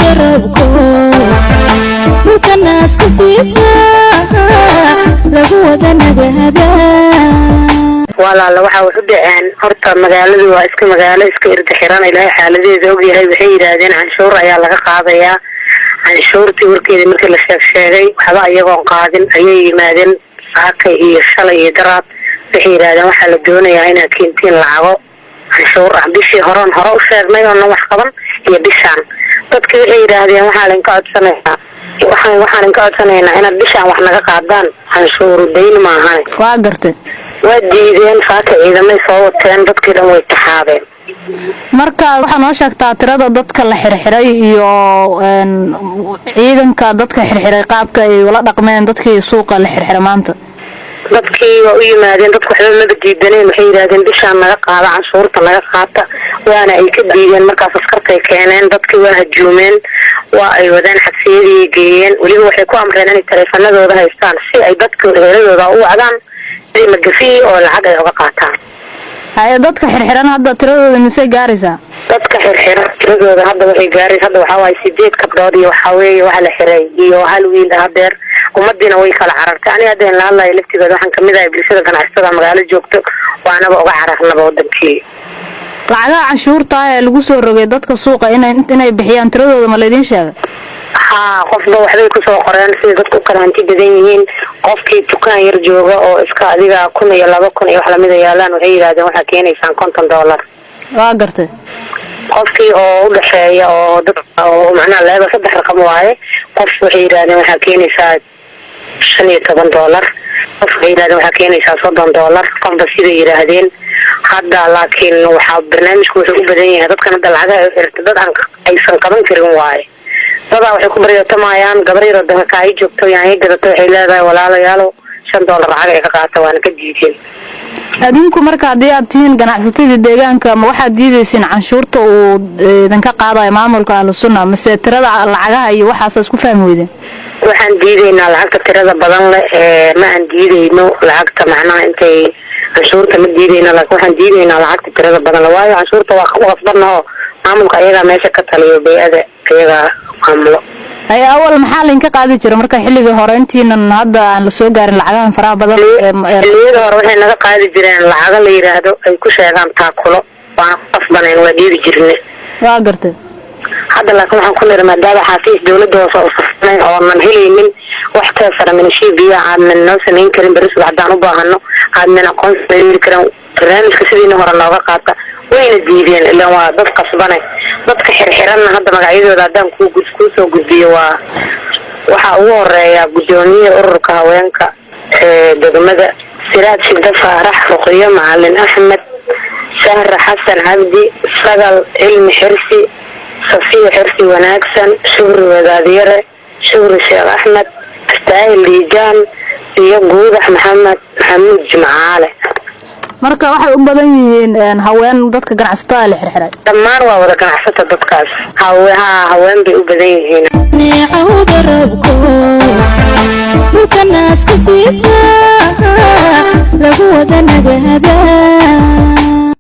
darabko dhulka naas ka siisa lagu wada nagahadaa walaalo waxa uu dhaceen horta magaaladu waa iska magaalo iska irda xiran ilaahay xaaladeeda og yahay waxay yiraahdeen canshuur ayaa laga qaadayaa canshuurtii warkeeda markii la sheegay waxba ayagoon qaadin ayay yimaadeen saaka iyo shalay iyo daraad waxay yiraahdeen waxa la doonayaa inaad keentiin lacago canshuur ah bishii hore u sheegnay oo wax qaban iyo bishaan dadkii waxay yiraahdeen waxaan ka codsanaynaa inaad bishaan wax naga qaadaan canshuur deyn ma ahan waa gartay waa diideen saaka ciidamay soo wateen dadkii dhan way taxaabeen marka waxa noo sheegtaa tirada dadka la xirxiray iyo ciidanka dadka xirxiray qaabka ay wala dhaqmeen dadkii suuqa la xirxiray maanta dadkii waa u yimaadeen dadku waxba ma diidaneen waxay yiraahdeen bishaan naga qaada canshuurta naga qaata waana ay ka diideen markaas askartay keeneen dadkii waa hajuumeen waa ay wadaan xabsiyadii geeyeen waliba waxay ku amreen inay taleefanadooda haystaan si ay dadka heeradooda u wacdaan si magafi oo lacag ay uga qaataan dadka xirxiran hadda tiradooda mise gaaraysa dadka xirxiran tiradooda hadda waxay gaaraysaa hadda waxa way 8 gabdhood iyo waxa weeye waxa la xiray iyo hal wiil hadeer umadina way kala carartay aniga hadeen la hadlayo laftigeeda waxaan kamid ahay bulshada ganacsatada magaalada joogto waanaba uga cararnaba wadankii lacagaha canshuurta ee lagu soo rogay dadka suuqa inay bixiyaan tiradooda ma leedin sheegay qofba waxbay ku soo qoreen sida dadku kala hanti badan yihiin qofkii dukaan yar jooga oo iska adiga 1000 iyo 2000 iyo wax lamid ah yaalaan waxay yiraahdeen waxa keenaysan $50 waa gartay qofkii oo u dhaxeeya oo dad oo macna leeba 3 raqam waaye qof waxay yiraahdeen waxa keenaysaa $15 qof waxay yiraahdeen waxa keenaysaa $30 qofba sida yiraahdeen hadda laakiin waxa barnaamijku wuxuu u badan yahay dadkan hadda lacagaha xirta dad aysan qaban karin waaye dada waxay ku baryotamayaan gabar yar oo ka ay joogto yahay gadato waxay leedahay walaalayaal $5 lacag ay ka qaato waana ka diideen adinku marka hadii aad tihiin ganacsatada deegaanka ma waxaad diidaysiin canshuurta uu idan ka qaadayo maamulka Ahlusunna mise tirada lacagaha iyo waxaas isku fahmi weydeen waxaan diidaynaa lacagta tirada badan leh ma aan diidayno lacagta macnaha intay canshuurta ma diidayno laakiin waxaan diidaynaa lacagta tirada badan waayo canshuurta waa qasbanoo maamulka ayaga meesha ka taliyo bay'ada ayaga maamulo ay awal maxaa la inka qaadi jiray marka xilliga hore intiinan hadda aan la soo gaarin lacagahan faraha badan xilliga hore waxay naga qaadi jireen lacag la yiraahdo ay ku sheegaan taakulo waa qasbaneen waa diidi jirnay waa gartay hadda laakiin waxaan ku leeyahay maadaama xafiis dawladda oo safnay oo man helaynin wax ka farman shiibiya aan noo sameyn karin baris waxaan u baahano aan aqoon sameyn karin barnaamijka sidii hore looga qaata wayna diideen ilaa waa dad qasbanay dadka xirxiran hadda magacyadooda hadaan ku soo gudbiyo waa waxa ugu horeeya gudoomiye ururka haweenka degmada Siraad Shida Faarax Ruqiyo Macalin Ahmed Sahra Xasan Abdi Sagal Ilmi Xirsi Safiya Xirsi wanaagsan Shukri Wadaadiyare Shukri Sheekh Ahmed Astaayil Liijaan iyo Guudax Maxamed Jimcaale marka waxay u badan yihiin haween dadka ganacsatada la xirxiray dhammaan waa wada ganacsatada dadkaas haween bay u badan yihiin neecawda rabko dhulka naas ka siisa lagu wada nagahadaa